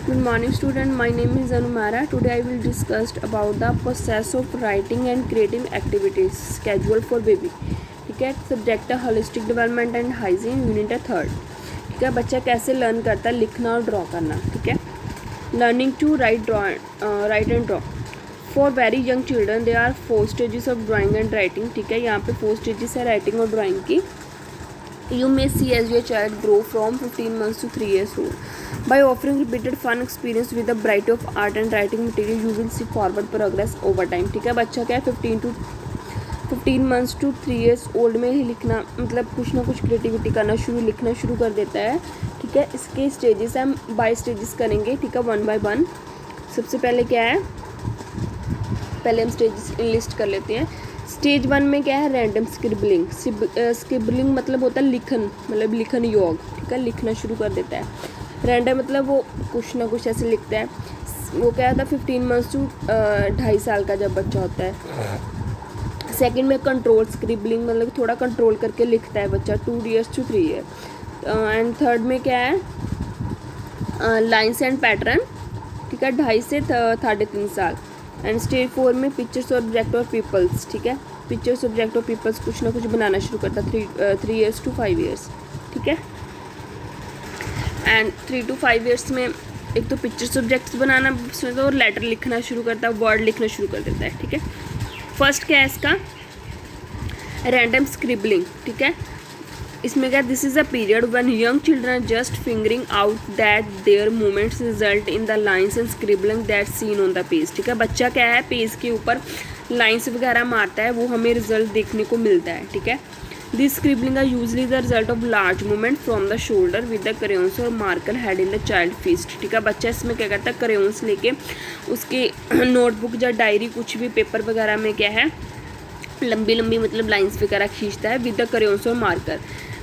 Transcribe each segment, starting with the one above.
Good morning student, my name is Anumara. Today I will discuss about the process of writing and creating activities schedule for baby. ठीक है, subject है holistic development and hygiene, unit है 3rd. ठीक है, बच्चा कैसे learn करता है लिखना और ड्रॉ करना. ठीक है, learning to write and draw. For very young children they are 4 stages of drawing and writing. ठीक है, यहाँ पे 4 स्टेजेस है राइटिंग और ड्राइंग की. You may see as your child grow from 15 months to 3 years old. By offering repeated fun experience with a variety of art and writing material, you will see forward progress over time. ठीक है, बच्चा क्या है 15 months to 3 years old में ही लिखना मतलब कुछ ना कुछ क्रिएटिविटी करना लिखना शुरू कर देता है. ठीक है, इसके स्टेजेस हम बाय स्टेजेस करेंगे. ठीक है, 1 by 1. सबसे पहले क्या है, पहले हम स्टेजेस लिस्ट कर लेते हैं. स्टेज 1 में क्या है, रैंडम स्क्रिबलिंग. स्क्रिबलिंग मतलब होता है लिखन, मतलब लिखन योग. ठीक है, लिखना शुरू कर देता है. रैंडम मतलब वो कुछ ना कुछ ऐसे लिखता है. वो क्या होता है 15 मंथ्स टू 2.5 साल का जब बच्चा होता है. सेकंड में कंट्रोल स्क्रिबलिंग मतलब थोड़ा कंट्रोल करके लिखता है बच्चा 2 years to 3 years. And third में क्या है, लाइन्स एंड पैटर्न. ठीक है, 2.5 से 3.5 साल. एंड स्टेज 4 में पिक्चर्स ऑब्जेक्ट और पीपल्स. ठीक है, पिक्चर्स ऑब्जेक्ट और पीपल्स कुछ ना कुछ बनाना शुरू करता है 3 years to 5 years. ठीक है, एंड 3 to 5 years में एक तो पिक्चर्स ऑब्जेक्ट्स बनाना और लेटर लिखना शुरू करता है, वर्ड लिखना शुरू कर देता है. ठीक है, फर्स्ट क्या है इसका, रैंडम स्क्रिबलिंग. ठीक है, इसमें क्या, this is a period when young children just fingering out that their movements result in the lines and scribbling that seen on the page. ठीक है, बच्चा क्या है पेज के ऊपर लाइन्स वगैरह मारता है, वो हमें रिजल्ट देखने को मिलता है. ठीक है, this scribbling are usually the result of large movement from the shoulder with the crayons और marker held in the child fist. ठीक है, बच्चा इसमें क्या करता है, क्रेयॉन्स लेके उसके नोटबुक या डायरी कुछ भी पेपर वगैरह में क्या है लंबी लंबी मतलब लाइन्स वगैरह खींचता है विद द क्रेयॉन्स और marker.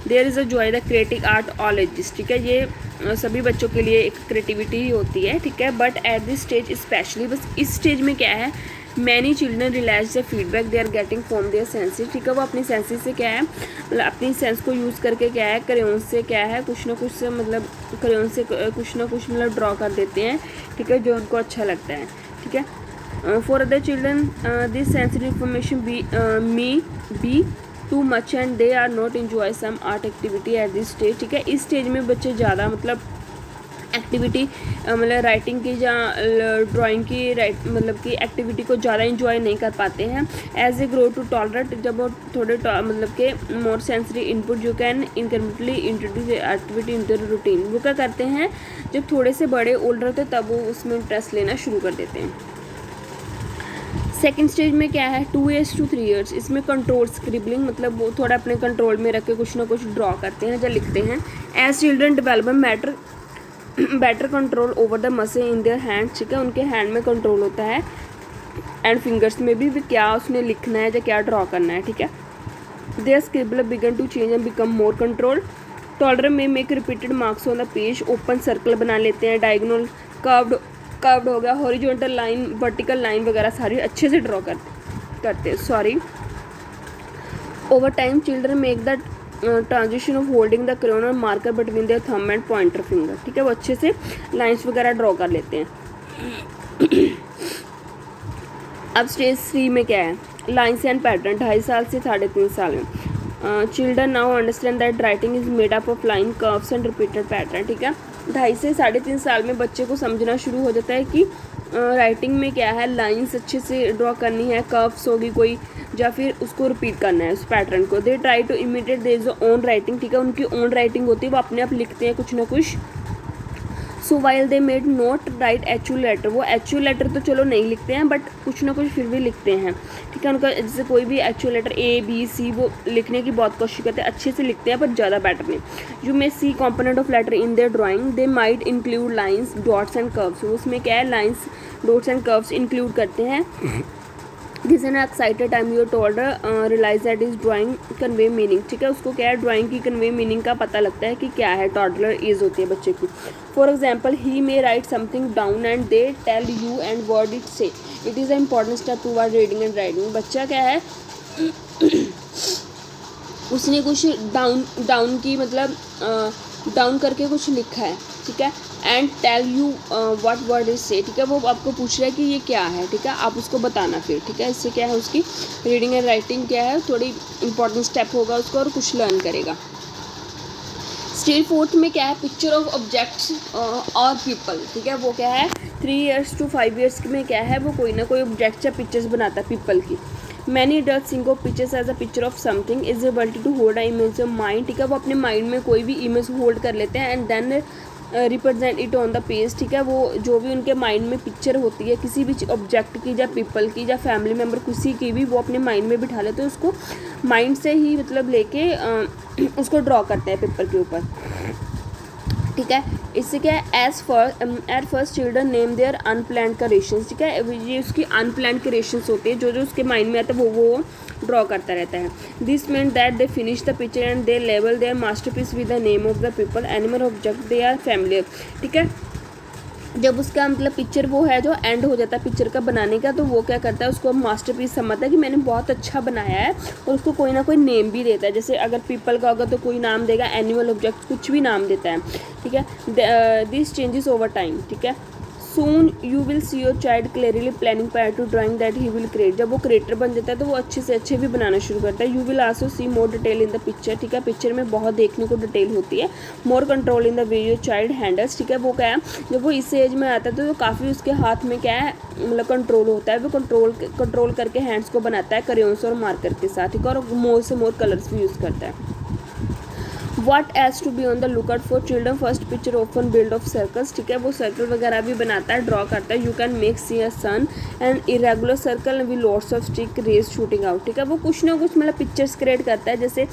There is a joy the creative art all ages. ठीक है, ये सभी बच्चों के लिए एक क्रिएटिविटी ही होती है. ठीक है, but at this stage specially बस इस स्टेज में क्या है, many children realize the feedback they are getting from their senses. ठीक है, वो अपनी सेंसेस से क्या है मतलब अपनी सेंस को यूज़ करके क्या है क्रेयॉन से क्या है कुछ ना कुछ से मतलब क्रेयॉन से कुछ ना कुछ मतलब ड्रॉ कर देते हैं. ठीक है, जो उनको अच्छा लगता है. ठीक है, for other children this sensitive information be too much and they are not enjoy some art activity at this stage. ठीक है, इस स्टेज में बच्चे ज़्यादा मतलब एक्टिविटी मतलब राइटिंग की या ड्राइंग की मतलब की एक्टिविटी को ज़्यादा इंजॉय नहीं कर पाते हैं. As a grow to tolerate, जब वो थोड़े मतलब के more sensory input you can incorrectly introduce activity in the routine. वो क्या करते हैं जब थोड़े से बड़े ओल्डर होते तब वो उसमें इंटरेस्ट लेना शुरू कर देते हैं. सेकेंड स्टेज में क्या है 2 years to 3 years. इसमें कंट्रोल स्क्रिबलिंग मतलब वो थोड़ा अपने कंट्रोल में रख के कुछ ना कुछ ड्रॉ करते हैं या लिखते हैं. As children development better control over the muscle in their hand. ठीक है, उनके हैंड में कंट्रोल होता है एंड फिंगर्स में भी क्या उसने लिखना है या क्या ड्रॉ करना है. ठीक है, their scribble began to change and become more control. Toddler may make repeated marks on the page. Open circle बना लेते हैं, डायगोनल कर्व्ड हो गया, हॉरिजॉन्टल लाइन, वर्टिकल लाइन वगैरह सारी अच्छे से ड्रॉ करते हैं. Sorry, over time children make the transition of holding the crayon और marker between their thumb and pointer finger. ठीक है, वो अच्छे से लाइंस वगैरह ड्रॉ कर लेते हैं. अब स्टेज 3 में क्या है, लाइन्स एंड पैटर्न. 2.5 साल से 3.5 साल में children now understand that writing is made up of line curves and repeated pattern. ठीक है, 2.5 से 3.5 साल में बच्चे को समझना शुरू हो जाता है कि राइटिंग में क्या है लाइंस अच्छे से ड्रॉ करनी है, कर्व्स होगी कोई या फिर उसको रिपीट करना है उस पैटर्न को. They try to imitate their is own writing. ठीक है, उनकी ओन राइटिंग होती है, वो अपने आप लिखते हैं कुछ ना कुछ. So while they made not write actual letter. वो एक्चुअल लेटर तो चलो नहीं लिखते हैं बट कुछ ना कुछ फिर भी लिखते हैं. ठीक है, उनका जैसे कोई भी actual letter A B C वो लिखने की बहुत कोशिश करते हैं, अच्छे से लिखते हैं पर ज़्यादा बेटर नहीं. You may see component of letter in their drawing. They might include lines dots and curves. उसमें क्या है lines dots and curves include करते हैं. This an excited time your toddler realize that is drawing convey meaning. ठीक है, उसको क्या है ड्राइंग की कन्वे मीनिंग का पता लगता है कि क्या है, टॉडलर एज होती है बच्चे की. For example he may write something down and they tell you and word it say. It is a important step toward reading and writing. बच्चा क्या है उसने कुछ डाउन की मतलब डाउन करके कुछ लिखा है. ठीक है, and tell you what word is say, ठीक है। वो आपको पूछ रहा है कि ये क्या है, ठीक है, आप उसको बताना फिर, ठीक है। इससे क्या है, उसकी रीडिंग एंड राइटिंग क्या है, थोड़ी इंपॉर्टेंट स्टेप होगा उसको और कुछ लर्न करेगा। स्टेज 4 में क्या है, पिक्चर ऑफ ऑब्जेक्ट्स और पीपल, ठीक है। वो क्या है 3 years to 5 years में क्या है, वो कोई ना कोई ऑब्जेक्ट्स या पिक्चर्स बनाता है पीपल की। Many adults think of pictures as a picture of something is the ability to hold an image of mind, ठीक है। वो अपने माइंड में कोई भी इमेज होल्ड कर लेते हैं and then represent it on the page, ठीक है। वो जो भी उनके माइंड में पिक्चर होती है किसी भी ऑब्जेक्ट की या पीपल की या फैमिली मेम्बर किसी की भी, वो अपने माइंड में बिठा लेते हैं, उसको माइंड से ही मतलब लेके उसको ड्रॉ करते हैं पेपर के ऊपर, ठीक है। इससे क्या है, at first children name their unplanned creations, ठीक है। ये उसकी अनप्लान क्रिएशंस होती है, जो जो उसके माइंड में आता है वो ड्रॉ करता रहता है। This mean that they finish the picture and they लेवल their masterpiece with the name of the people animal object they are familiar, ठीक है। जब उसका मतलब पिक्चर वो है जो एंड हो जाता है पिक्चर का बनाने का, तो वो क्या करता है, उसको मास्टरपीस समझता है कि मैंने बहुत अच्छा बनाया है और उसको कोई ना कोई नेम भी देता है। जैसे अगर पीपल का होगा तो कोई नाम देगा, एनिमल ऑब्जेक्ट कुछ भी नाम देता है, ठीक है। दिस चेंजेस ओवर टाइम, ठीक है। Soon you will see your child clearly planning prior to drawing that he will create, जब वो क्रिएटर बन जाता है तो वो अच्छे से अच्छे भी बनाना शुरू करता है। You will also C more detail in the picture, ठीक है। पिक्चर में बहुत देखने को डिटेल होती है। More control in the way your child handles, ठीक है। वो क्या है, जब वो इस एज में आता है तो काफ़ी उसके हाथ में क्या है मतलब कंट्रोल होता है। वो कंट्रोल करके हैंड्स को बनाता है क्रेयॉन्स और मार्कर के साथ, ठीक है। और मोर से मोर कलर्स भी यूज़ करता है। What has to be on the lookout for children, first picture often build of circles, ठीक है। वो सर्कल वगैरह भी बनाता है, ड्रॉ करता है। You can make see a sun and irregular circle with lots of stick rays shooting out, ठीक है। वो कुछ ना कुछ मतलब पिक्चर्स क्रिएट करता है, जैसे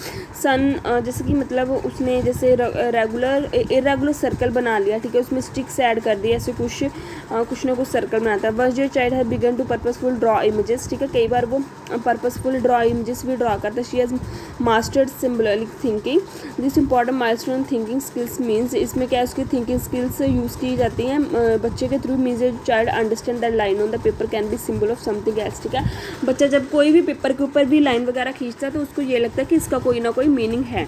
सन जैसे कि मतलब उसने जैसे इरेगुलर सर्कल बना लिया, ठीक है, उसमें स्टिक्स ऐड कर दिया, ऐसे कुछ ना कुछ सर्कल बनाता है। बस जो चाइल्ड है began to purposeful draw images, ठीक है। कई बार वो पर्पसफुल ड्रॉ इमेजेस भी ड्रॉ करता है। She has mastered symbolic thinking, this important milestone thinking skills means, इसमें क्या है उसकी थिंकिंग स्किल्स यूज़ की जाती हैं बच्चे के through. Means child understand that line on the paper can be symbol of something else, ठीक है। बच्चा जब कोई भी पेपर के ऊपर भी लाइन वगैरह खींचता है तो उसको ये लगता है कि इसका कोई ना कोई मीनिंग है,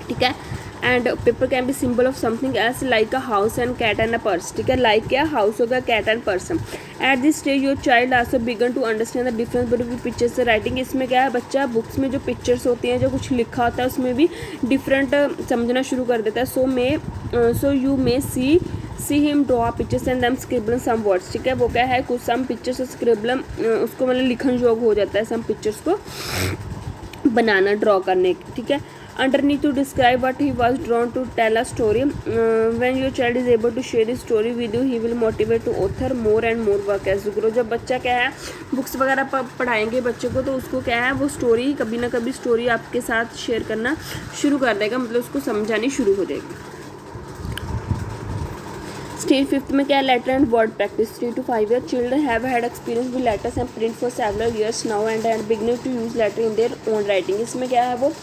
ठीक है। And paper can be symbol of something else like a house and cat and a purse, ठीक है। लाइक क्या, हाउस होगा, cat and person. At this stage your child also begin to understand the difference between pictures से writing. इसमें क्या है, बच्चा books में जो पिक्चर्स होती हैं, जो कुछ लिखा होता है, उसमें भी डिफरेंट समझना शुरू कर देता है। So you may see him draw pictures and them scribble some words, ठीक है। वो क्या है, कुछ सम पिक्चर्स स्क्रिबल उसको मतलब लिखन योग हो जाता है, सम पिक्चर्स को बनाना ड्रॉ करने, ठीक है। Underneath to describe what he was drawn to tell a story. When your child is able to share his story with you, he will motivate to author more and more work as you grow. जब बच्चा क्या है books वगैरह पढ़ाएंगे बच्चे को, तो उसको क्या है वो स्टोरी कभी ना कभी स्टोरी आपके साथ शेयर करना शुरू कर देगा, मतलब उसको समझानी शुरू हो जाएगी। स्टेज 5 में क्या है, letter and word practice. 3 to 5 years children have had experience with letters and print for several years now and beginning to use letter in their own writing. इसमें क्या है, वो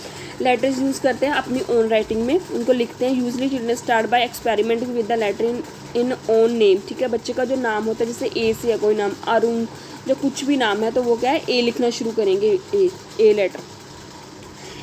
लेटर्स यूज़ करते हैं अपनी ओन राइटिंग में, उनको लिखते हैं। Usually children start by experimenting with the letter in own name, ठीक है। बच्चे का जो नाम होता है, जैसे ए से है कोई नाम, अरुण, जो कुछ भी नाम है, तो वो क्या है ए लिखना शुरू करेंगे, A letter.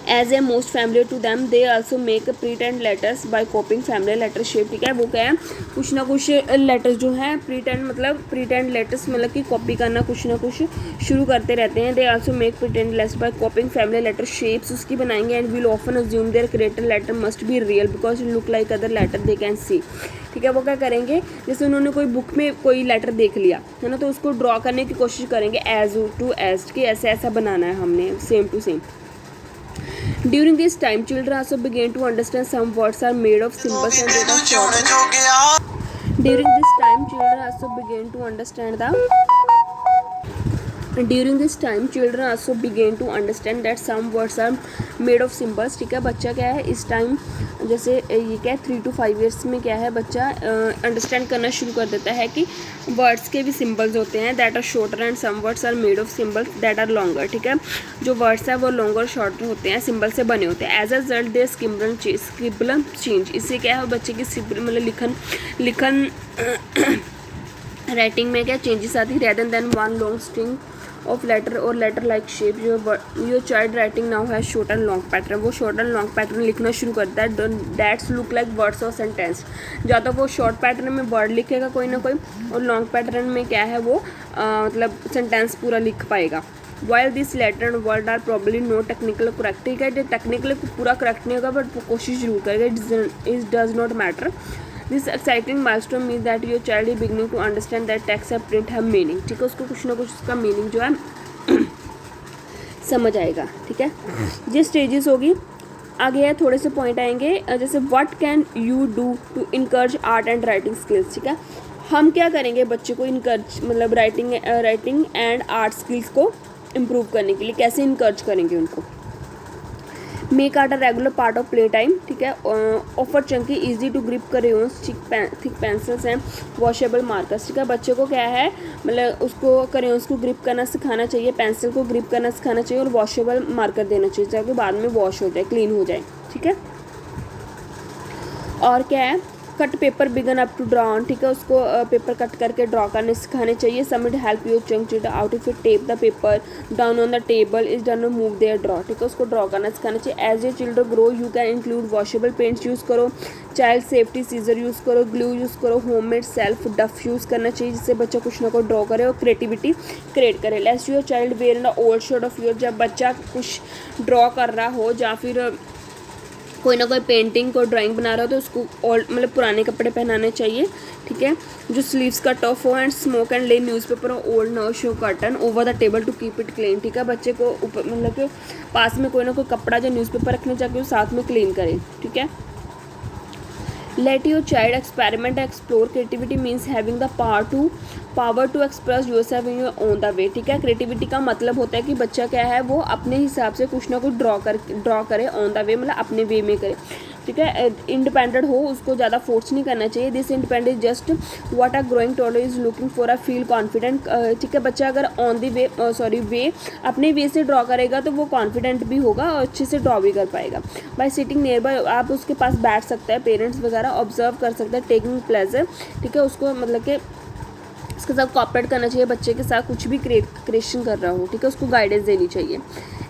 As a most familiar to them they also make pretend letters by copying familiar letter shape, ठीक है। वो क्या है, कुछ ना कुछ लेटर्स जो है प्रीटेंड लेटर्स मतलब कि कॉपी करना कुछ ना कुछ शुरू करते रहते हैं। They also make pretend letters by copying familiar letter shapes उसकी बनाएंगे। And will often assume their created letter must be real because it look like other letter they can see, ठीक है। वो क्या करेंगे, जैसे उन्होंने कोई बुक में कोई लेटर देख लिया है ना, तो उसको ड्रॉ करने की कोशिश करेंगे एज टू एज, कि ऐसे ऐसा बनाना है हमने, same to same. During this time, children also began to understand some words are made of symbols and they are short. During this time, children also began to understand that some words are made of symbols, ठीक है। बच्चा क्या है इस time, जैसे ये क्या है 3 to 5 years में क्या है, बच्चा अंडरस्टैंड करना शुरू कर देता है कि वर्ड्स के भी सिंबल्स होते हैं। That are shorter and some words are made of symbols that are longer, ठीक है। जो वर्ड्स है वो लॉन्गर शॉर्टर होते हैं, सिंबल से बने होते हैं। As a result their scribble change, इससे क्या है बच्चे की मतलब लिखन राइटिंग में क्या चेंजेस आती है। Rather than one long string of letter और letter like shape. Your child writing now has short and long pattern, वो शॉर्ट एंड लॉन्ग पैटर्न लिखना शुरू करता है। दैट्स लुक लाइक वर्ड्स और सेंटेंस, या तो वो शॉर्ट पैटर्न में वर्ड लिखेगा कोई ना कोई, और लॉन्ग पैटर्न में क्या है वो मतलब सेंटेंस पूरा लिख पाएगा। While this letter and word are probably no technical correct, ठीक है, जो टेक्निकली पूरा करेक्ट नहीं होगा बट वो कोशिश जरूर करेगा। It does not matter. This exciting milestone means that your child is beginning to understand that text and print have meaning, ठीक है, उसको कुछ ना कुछ उसका मीनिंग जो है समझ आएगा, ठीक है। ये स्टेजेस होगी। आगे है थोड़े से पॉइंट आएंगे, जैसे what can you do to encourage art and writing skills, ठीक है, हम क्या करेंगे बच्चे को इनकरेज मतलब राइटिंग एंड आर्ट स्किल्स को इम्प्रूव करने के लिए, कैसे इनकरेज करेंगे उनको। Make art a regular part of play time, ठीक है। Offer chunky easy to grip crayons, thick pencils and washable markers, ठीक है, बच्चे को क्या है मतलब उसको क्रेयॉन्स को ग्रिप करना सिखाना चाहिए, पेंसिल को ग्रिप करना सिखाना चाहिए और वॉशेबल मार्कर देना चाहिए ताकि बाद में वॉश हो जाए, क्लीन हो जाए, ठीक है। और क्या है, cut paper began up to draw on, ठीक है, उसको पेपर कट करके ड्रॉ करने सिखाने चाहिए। Submit help your chunk chit out if you tape the paper down on the table is done move their draw, ठीक है, उसको ड्रॉ करना सिखाना चाहिए। As a children grow you can include washable paints use करो, child safety scissor use करो, glue use करो, homemade self dough use करना चाहिए जिससे बच्चा कुछ ना कुछ ड्रॉ करे और क्रिएटिविटी क्रिएट करे। Let's your child wear in the old shirt of your, जब बच्चा कुछ ड्रॉ कर रहा हो या फिर कोई ना कोई पेंटिंग को ड्राइंग बना रहा हो तो उसको ओल्ड मतलब पुराने कपड़े पहनाने चाहिए, ठीक है, जो स्लीव्स कट ऑफ हो, and smock and lay newspaper old no show curtain over the table to keep it clean, ठीक है, बच्चे को ऊपर मतलब कि पास में कोई ना कोई कपड़ा जो न्यूज़पेपर रखने चाहिए वो साथ में क्लीन करें, ठीक है। Let your child experiment explore, creativity means having the power to express yourself in your own the way, ठीक है, क्रिएटिविटी का मतलब होता है कि बच्चा क्या है वो अपने हिसाब से कुछ ना कुछ ड्रॉ करे ऑन द वे, मतलब अपने वे में करे, ठीक है, इंडिपेंडेंट हो, उसको ज़्यादा फोर्स नहीं करना चाहिए। This independent just what a growing toddler is looking for a feel confident, ठीक है, बच्चा अगर ऑन दी वे वे अपने वे से ड्रॉ करेगा तो वो कॉन्फिडेंट भी होगा और अच्छे से ड्रॉ भी कर पाएगा। बाय सिटिंग नियर बाय, आप उसके पास बैठ सकते हैं, पेरेंट्स वगैरह ऑब्जर्व कर सकते हैं, टेकिंग प्लेजर, ठीक है, उसको मतलब कि इसके साथ कॉपरेट करना चाहिए, बच्चे के साथ कुछ भी क्रिएशन कर रहा हो, ठीक है, उसको गाइडेंस देनी चाहिए।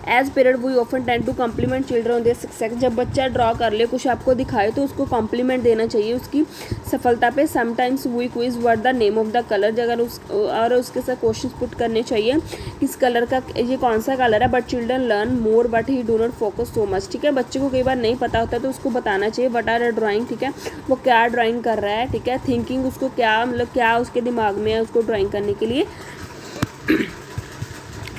As parent we often tend to compliment children on their success, जब बच्चा ड्रॉ कर ले कुछ आपको दिखाए तो उसको कॉम्प्लीमेंट देना चाहिए उसकी सफलता पे। Sometimes we quiz what the name of the colour, अगर और उसके साथ क्वेश्चन पुट करने चाहिए किस कलर का ये कौन सा कलर है, but children learn more but he do not focus so much, ठीक है, बच्चे को कई बार नहीं पता होता तो उसको बताना चाहिए व्हाट आर ड्राइंग, ठीक है, वो क्या ड्राइंग कर रहा है, ठीक है, थिंकिंग उसको क्या मतलब क्या उसके दिमाग में है उसको ड्राइंग करने के लिए।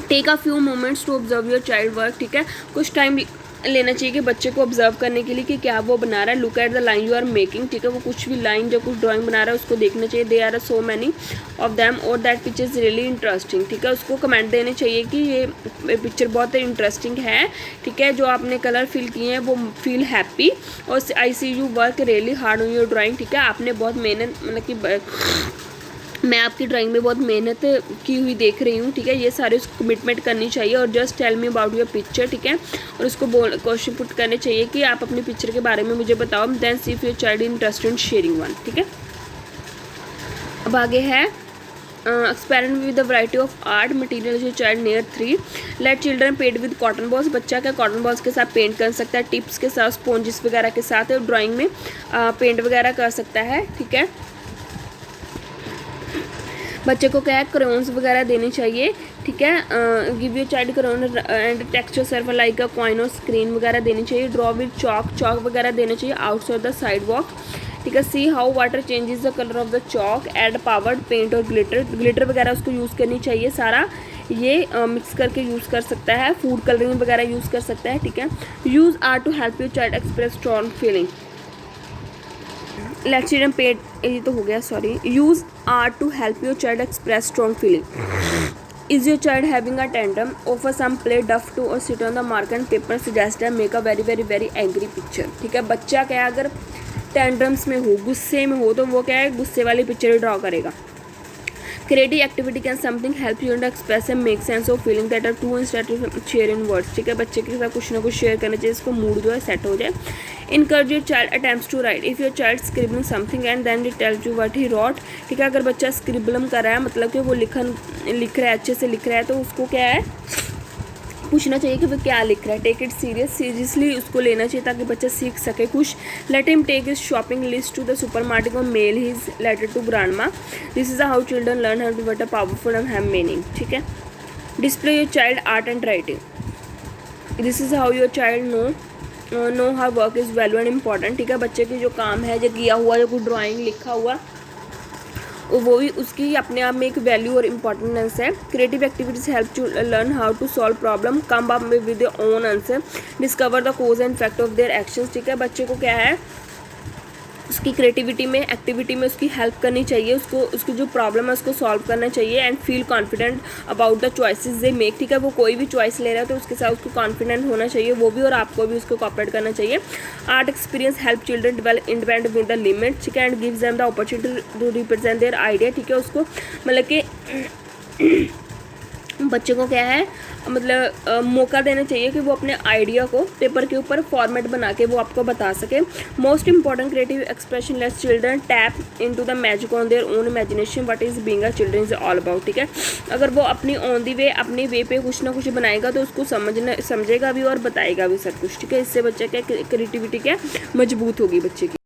Take a few moments to observe your child work, ठीक है, कुछ टाइम लेना चाहिए कि बच्चे को ऑब्जर्व करने के लिए कि क्या वो बना रहा है। Look at the line you are making, ठीक है, वो कुछ भी लाइन जो कुछ ड्राइंग बना रहा है उसको देखना चाहिए। They are so many of them और that picture is really interesting, ठीक है, उसको कमेंट देने चाहिए कि ये पिक्चर बहुत इंटरेस्टिंग है, ठीक है, जो आपने कलर फिल किए हैं वो फील हैप्पी, और I see you work really hard on your drawing, ठीक है, आपने बहुत मेहनत मतलब कि मैं आपकी ड्राइंग में बहुत मेहनत की हुई देख रही हूँ, ठीक है, ये सारे उसको कमिटमेंट करनी चाहिए। और just tell me about your picture, ठीक है, और उसको क्वेश्चन पुट करने चाहिए कि आप अपनी पिक्चर के बारे में मुझे बताओ। Then see if your child interested in sharing one, ठीक है। अब आगे है experiment with the variety of art material your child near 3। Let children paint with cotton balls, बच्चा क्या कॉटन बॉल्स के साथ पेंट कर सकता है, टिप्स के साथ, स्पॉन्जिस वगैरह के साथ ड्राइंग में पेंट वगैरह कर सकता है, ठीक है। बच्चे को क्या है क्रेयॉन्स वगैरह देने चाहिए, ठीक है, give your child crayon and texture serve like a coin और स्क्रीन वगैरह देनी चाहिए। ड्रॉ विद चॉक वगैरह देना चाहिए आउटसाइड द साइड वॉक, ठीक है। See how water changes the colour of the chalk, add powered paint और ग्लिटर वगैरह उसको यूज़ करनी चाहिए सारा, ये मिक्स करके यूज़ कर सकता है, फूड कलरिंग वगैरह यूज़ कर सकता है, ठीक है। Use art to help your child express strong feeling. Let's children paid, ये तो हो गया, sorry. Use art to help your child express strong feeling. Is your child having a tantrum, offer some play dough to और sit on the marker and paper suggest make a very very very angry picture, ठीक है। बच्चा क्या है अगर टेंडम्स में हो, गुस्से में हो, तो वो क्या है गुस्से वाली पिक्चर ड्रॉ करेगा, creative activity can something help you to express and make sense of feeling that are too instead of share in words, ठीक है। बच्चे के साथ कुछ ना कुछ शेयर करना चाहिए, इसको मूड जो है सेट हो जाए। Encourage your child attempts to write, if your child scribbling something and then it tells you what he wrote, ठीक है। अगर बच्चा स्क्रिबलिंग कर रहा है मतलब कि वो लिख रहा है, अच्छे से लिख रहा है, तो उसको क्या है पूछना चाहिए कि वो क्या लिख रहा है। टेक इट सीरियसली उसको लेना चाहिए ताकि बच्चा सीख सके कुछ। Let him take his shopping list to the supermarket और mail his letter to grandma, this is how children learn how to what a powerful and have meaning, ठीक है। Display your child art and writing, this is how your child know how work is value and important, ठीक है। बच्चे की जो काम है, जो किया हुआ, जो कुछ ड्राइंग लिखा हुआ, वो भी उसकी अपने आप में एक वैल्यू और इम्पॉर्टेंस है। Creative activities help to learn how to solve problem, come up with their own answer, discover the cause and effect of their actions, ठीक है। बच्चे को क्या है उसकी क्रिएटिविटी में, एक्टिविटी में उसकी हेल्प करनी चाहिए, उसको उसकी जो प्रॉब्लम है उसको सॉल्व करना चाहिए। And feel confident about the choices they make, ठीक है। वो कोई भी चॉइस ले रहा है तो उसके साथ उसको कॉन्फिडेंट होना चाहिए वो भी, और आपको भी उसको कॉपरेट करना चाहिए। Art experience help children develop independent with the limit, ठीक है। And gives them the opportunity to represent their idea, ठीक है। उसको मतलब कि बच्चे को क्या है मतलब मौका देना चाहिए कि वो अपने आइडिया को पेपर के ऊपर फॉर्मेट बना के वो आपको बता सके। Most important creative expression let's children tap into the magic on their own imagination, what is being a children is all about, ठीक है। अगर वो अपनी ऑन दी वे, अपनी वे पे कुछ ना कुछ बनाएगा तो उसको समझेगा भी और बताएगा भी सब कुछ, ठीक है। इससे बच्चे क्या क्रिएटिविटी क्या मजबूत होगी बच्चे की।